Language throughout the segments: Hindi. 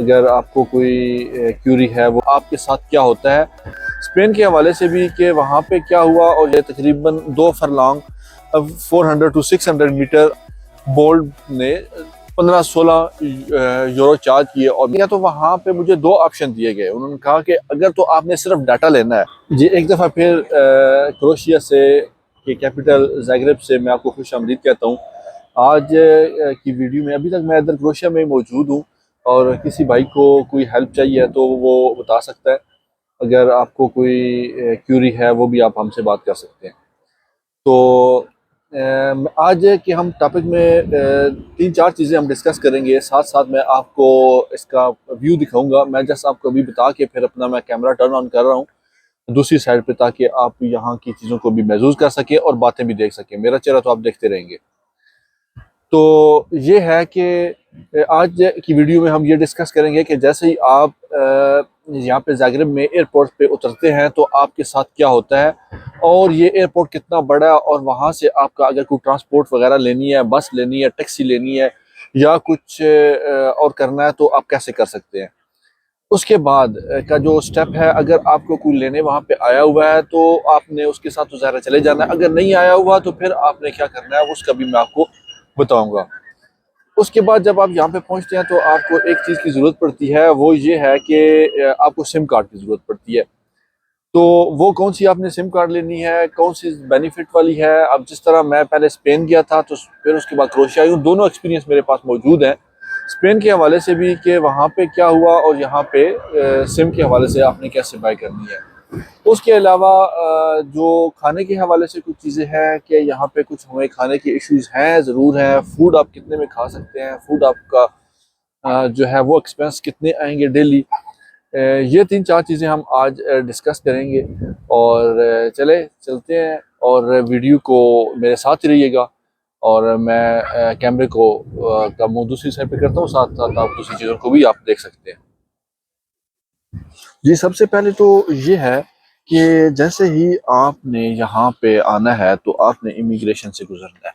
अगर आपको कोई क्यूरी है वो आपके साथ क्या होता है, स्पेन के हवाले से भी कि वहाँ पे क्या हुआ। और ये तकरीबन 2 फरलॉन्ग 400 to 600 मीटर बोल्ट ने 15-16 यूरो चार्ज किए। और या तो वहाँ पे मुझे 2 ऑप्शन दिए गए। उन्होंने कहा कि अगर तो आपने सिर्फ डाटा लेना है जी। एक दफ़ा फिर क्रोएशिया से के कैपिटल ज़ाग्रेब से मैं आपको खुश आमदीद कहता हूँ। आज की वीडियो में अभी तक मैं इधर क्रोएशिया में मौजूद हूँ और किसी भाई को कोई हेल्प चाहिए तो वो बता सकता है। अगर आपको कोई क्यूरी है वो भी आप हमसे बात कर सकते हैं। तो आज के हम टॉपिक में 3-4 चीज़ें हम डिस्कस करेंगे। साथ साथ मैं आपको इसका व्यू दिखाऊंगा। मैं जस्ट आपको अभी बता के फिर अपना मैं कैमरा टर्न ऑन कर रहा हूँ दूसरी साइड पे, ताकि आप यहाँ की चीज़ों को भी महसूस कर सकें और बातें भी देख सकें। मेरा चेहरा तो आप देखते रहेंगे। तो ये है कि आज की वीडियो में हम ये डिस्कस करेंगे कि जैसे ही आप यहाँ पे ज़ाग्रेब में एयरपोर्ट पे उतरते हैं तो आपके साथ क्या होता है, और ये एयरपोर्ट कितना बड़ा है, और वहाँ से आपका अगर कोई ट्रांसपोर्ट वगैरह लेनी है, बस लेनी है, टैक्सी लेनी है या कुछ और करना है तो आप कैसे कर सकते हैं। उसके बाद का जो स्टेप है, अगर आपको कोई लेने वहाँ पे आया हुआ है तो आपने उसके साथ तो ज़ाहिर चले जाना है। अगर नहीं आया हुआ तो फिर आपने क्या करना है उसका भी मैं आपको बताऊंगा। उसके बाद जब आप यहाँ पे पहुँचते हैं तो आपको एक चीज़ की ज़रूरत पड़ती है, वो ये है कि आपको सिम कार्ड की ज़रूरत पड़ती है। तो वो कौन सी आपने सिम कार्ड लेनी है, कौन सी बेनिफिट वाली है। अब जिस तरह मैं पहले स्पेन गया था तो फिर उसके बाद क्रोएशिया आई हूँ, दोनों एक्सपीरियंस मेरे पास मौजूद हैं। स्पेन के हवाले से भी कि वहाँ पे क्या हुआ, और यहाँ पे सिम के हवाले से आपने कैसे बाय करनी है। उसके अलावा जो खाने के हवाले से कुछ चीज़ें हैं कि यहाँ पे कुछ हमें खाने के इश्यूज हैं, ज़रूर हैं। फूड आप कितने में खा सकते हैं, फूड आपका जो है वो एक्सपेंस कितने आएंगे डेली। ये 3-4 चीज़ें हम आज डिस्कस करेंगे। और चले चलते हैं और वीडियो को मेरे साथ ही रहिएगा। और मैं कैमरे को का मुंह दूसरी साइड पे करता हूँ, साथ साथ आप दूसरी चीज़ों को भी आप देख सकते हैं। जी, सबसे पहले तो ये है कि जैसे ही आपने यहाँ पे आना है तो आपने इमिग्रेशन से गुजरना है।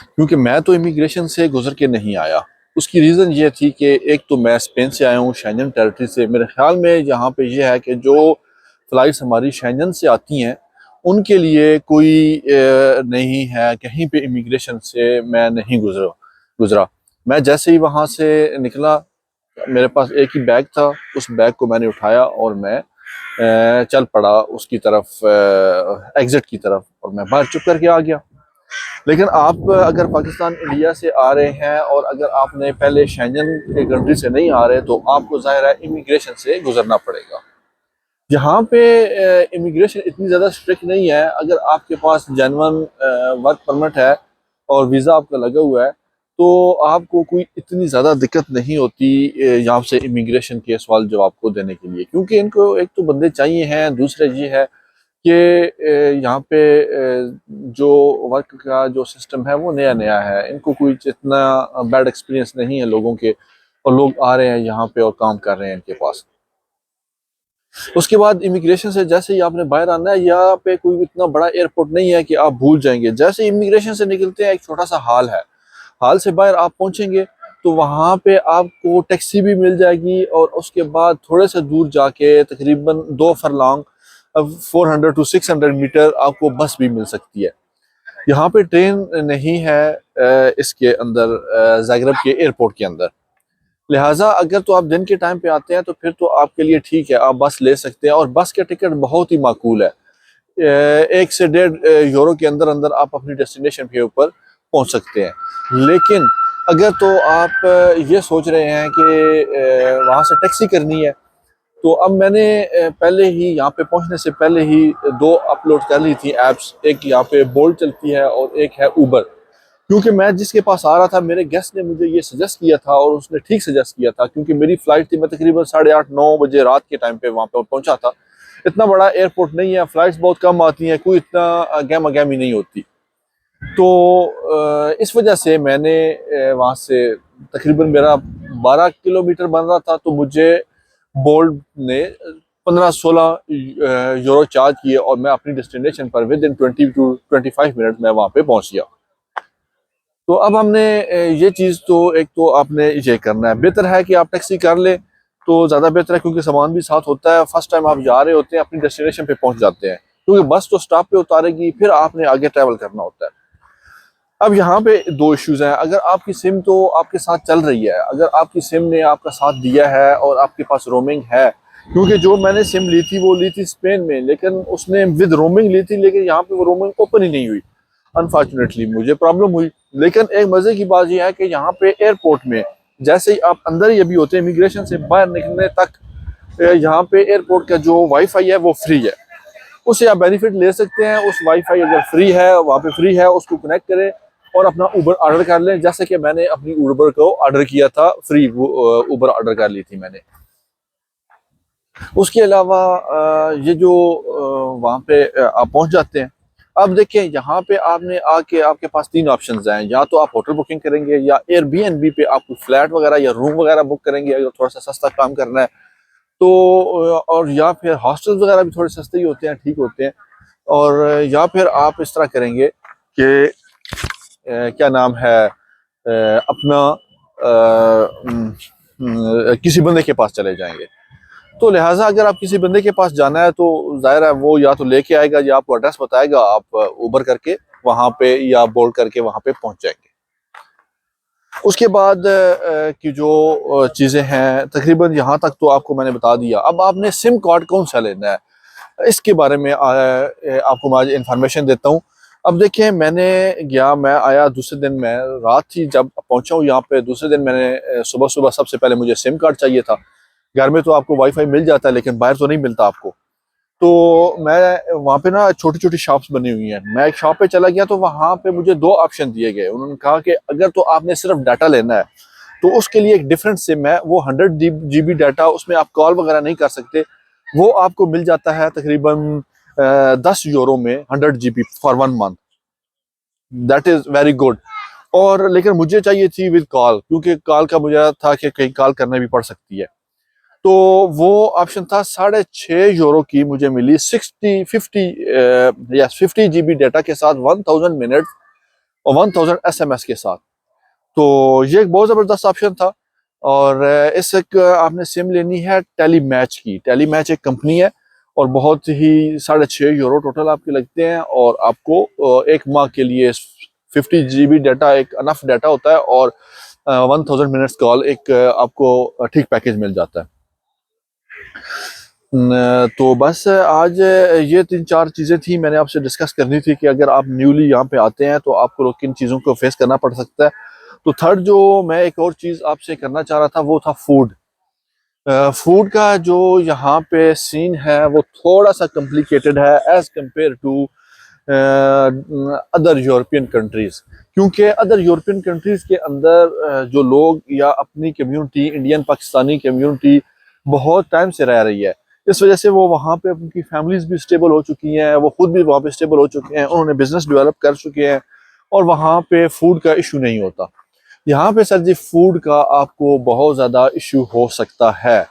क्योंकि मैं तो इमिग्रेशन से गुजर के नहीं आया। उसकी रीज़न ये थी कि एक तो मैं स्पेन से आया हूँ, शेंजन टेरिटरी से। मेरे ख्याल में यहाँ पे ये है कि जो फ़्लाइट्स हमारी शेंजन से आती हैं उनके लिए कोई नहीं है, कहीं पे इमिग्रेशन से मैं नहीं गुजरा। मैं जैसे ही वहाँ से निकला, मेरे पास एक ही बैग था। उस बैग को मैंने उठाया और मैं चल पड़ा उसकी तरफ, एग्जिट की तरफ, और मैं बाहर चुप करके आ गया। लेकिन आप अगर पाकिस्तान इंडिया से आ रहे हैं और अगर आपने पहले शेंजन के कंट्री से नहीं आ रहे तो आपको ज़ाहिर है इमिग्रेशन से गुजरना पड़ेगा। यहाँ पे इमिग्रेशन इतनी ज़्यादा स्ट्रिक्ट नहीं है। अगर आपके पास जेन्युइन वर्क परमिट है और वीज़ा आपका लगा हुआ है तो आपको कोई इतनी ज़्यादा दिक्कत नहीं होती यहाँ से इमिग्रेशन के सवाल जवाब को देने के लिए। क्योंकि इनको एक तो बंदे चाहिए हैं, दूसरा ये है कि यहाँ पे जो वर्क का जो सिस्टम है वो नया नया है। इनको कोई इतना बैड एक्सपीरियंस नहीं है लोगों के, और लोग आ रहे हैं यहाँ पे और काम कर रहे हैं इनके पास। उसके बाद इमिग्रेशन से जैसे ही आपने बाहर आना है, यहाँ पे कोई इतना बड़ा एयरपोर्ट नहीं है कि आप भूल जाएंगे। जैसे इमिग्रेशन से निकलते हैं एक छोटा सा हाल है, हाल से बाहर आप पहुंचेंगे तो वहाँ पे आपको टैक्सी भी मिल जाएगी। और उसके बाद थोड़े से दूर जाके तकरीबन 2 फरलॉन्ग 400 to 600 मीटर आपको बस भी मिल सकती है। यहाँ पे ट्रेन नहीं है इसके अंदर, ज़ाग्रेब के एयरपोर्ट के अंदर। लिहाजा अगर तो आप दिन के टाइम पे आते हैं तो फिर तो आपके लिए ठीक है, आप बस ले सकते हैं। और बस के टिकट बहुत ही माकूल है, 1 से 1.5 यूरो के अंदर अंदर आप अपनी डेस्टिनेशन के ऊपर पहुंच सकते हैं। लेकिन अगर तो आप ये सोच रहे हैं कि वहाँ से टैक्सी करनी है, तो अब मैंने पहले ही यहाँ पे पहुँचने से पहले ही 2 अपलोड कर ली थी ऐप्स। एक यहाँ पे बोल्ट चलती है और एक है ऊबर। क्योंकि मैं जिसके पास आ रहा था, मेरे गेस्ट ने मुझे ये सजेस्ट किया था और उसने ठीक सजेस्ट किया था, क्योंकि मेरी फ्लाइट थी, मैं तकरीबन 8:30-9 बजे रात के टाइम पे वहाँ पे पहुंचा था। इतना बड़ा एयरपोर्ट नहीं है, फ्लाइट्स बहुत कम आती हैं, कोई इतना गहमा गहमी नहीं होती। तो इस वजह से मैंने वहाँ से तकरीबन मेरा 12 किलोमीटर बन रहा था, तो मुझे बोल्ट ने 15-16 यूरो चार्ज किए और मैं अपनी डेस्टिनेशन पर विद इन 20 to 25 मिनट में वहाँ पे पहुँच गया। तो अब हमने ये चीज़ तो एक तो आपने ये करना है, बेहतर है कि आप टैक्सी कर लें। तो ज़्यादा बेहतर है, क्योंकि सामान भी साथ होता है। फर्स्ट टाइम आप जा रहे होते हैं, अपनी डेस्टिनेशन पे पहुंच जाते हैं, क्योंकि बस तो स्टॉप पे उतारेगी, फिर आपने आगे ट्रैवल करना होता है। अब यहाँ पे दो इश्यूज हैं। अगर आपकी सिम तो आपके साथ चल रही है, अगर आपकी सिम ने आपका साथ दिया है और आपके पास रोमिंग है, क्योंकि जो मैंने सिम ली थी वो ली थी स्पेन में, लेकिन उसने विद रोमिंग ली थी, लेकिन यहाँ पे वो रोमिंग ओपन ही नहीं हुई। अनफॉर्चुनेटली मुझे प्रॉब्लम हुई। लेकिन एक मजे की बात यह है कि यहाँ पे एयरपोर्ट में जैसे ही आप अंदर ही अभी होते हैं, इमिग्रेशन से बाहर निकलने तक यहाँ पे एयरपोर्ट का जो वाईफाई है वो फ्री है, उससे आप बेनिफिट ले सकते हैं। उस वाईफाई अगर फ्री है, वहाँ पे फ्री है, उसको कनेक्ट करें और अपना उबर ऑर्डर कर लें। जैसे कि मैंने अपनी उबर को ऑर्डर किया था, फ्री उबर ऑर्डर कर ली थी मैंने। उसके अलावा ये जो वहाँ पे आप पहुँच जाते हैं। अब देखिए यहाँ पे आपने आके आपके पास तीन ऑप्शन हैं, या तो आप होटल बुकिंग करेंगे, या एयरबीएनबी पे आप फ्लैट वगैरह या रूम वगैरह बुक करेंगे अगर थोड़ा सा सस्ता काम करना है तो, और या फिर हॉस्टल वगैरह भी थोड़े सस्ते ही होते हैं, ठीक होते हैं। और या फिर आप इस तरह करेंगे कि क्या नाम है, अपना किसी बंदे के पास चले जाएंगे। तो लिहाजा अगर आप किसी बंदे के पास जाना है तो जाहिर है वो या तो लेके आएगा या आपको एड्रेस बताएगा, आप उबर करके वहां पे या बोल्ड करके वहां पे पहुंच जाएंगे। उसके बाद की जो चीजें हैं तकरीबन यहाँ तक तो आपको मैंने बता दिया। अब आपने सिम कार्ड कौन सा लेना है इसके बारे में आपको मैं आज इंफॉर्मेशन देता हूँ। अब देखिए मैं आया दूसरे दिन, मैं रात थी जब पहुंचा हूँ यहाँ पे। दूसरे दिन मैंने सुबह सुबह सबसे पहले मुझे सिम कार्ड चाहिए था। घर में तो आपको वाईफाई मिल जाता है, लेकिन बाहर तो नहीं मिलता आपको। तो मैं वहाँ पे ना छोटी छोटी शॉप्स बनी हुई हैं, मैं एक शॉप पे चला गया तो वहाँ पे मुझे दो ऑप्शन दिए गए। उन्होंने कहा कि अगर तो आपने सिर्फ डाटा लेना है तो उसके लिए एक डिफरेंट सिम है, वो 100 GB डाटा, उसमें आप कॉल वगैरह नहीं कर सकते, वो आपको मिल जाता है तकरीबन 10 यूरो में 100 GB for 1 month. That is very good. और लेकिन मुझे चाहिए थी विद कॉल, क्योंकि कॉल का मुझे था कि कहीं कॉल करना भी पड़ सकती है। तो वो ऑप्शन था 6.5 यूरो की, मुझे मिली 50 GB डाटा के साथ, 1000 मिनट और 1000 SMS के साथ। तो ये एक बहुत ज़बरदस्त ऑप्शन था। और इस एक आपने सिम लेनी है टेली मैच की। टेली मैच एक कंपनी है और बहुत ही 6.5 यूरो टोटल आपके लगते हैं, और आपको एक माह के लिए 50 GB डाटा एक अनफ डाटा होता है, और 1000 मिनट्स कॉल एक आपको ठीक पैकेज मिल जाता है। तो बस आज ये 3-4 चीज़ें थी मैंने आपसे डिस्कस करनी थी कि अगर आप न्यूली यहाँ पे आते हैं तो आपको किन चीज़ों को फेस करना पड़ सकता है। तो थर्ड जो मैं एक और चीज़ आपसे करना चाह रहा था वो था फूड। फूड का जो यहाँ पे सीन है वो थोड़ा सा कॉम्प्लिकेटेड है as compare to other European countries, क्योंकि अदर यूरोपियन कंट्रीज के अंदर जो लोग या अपनी कम्युनिटी, इंडियन पाकिस्तानी कम्युनिटी बहुत टाइम से रह रही है। इस वजह से वो वहाँ पे उनकी फैमिलीज भी स्टेबल हो चुकी हैं, वो खुद भी वहाँ पे स्टेबल हो चुके हैं, उन्होंने बिजनेस डेवलप कर चुके हैं, और वहाँ पे फूड का इशू नहीं होता। यहाँ पे सर जी फूड का आपको बहुत ज़्यादा इशू हो सकता है।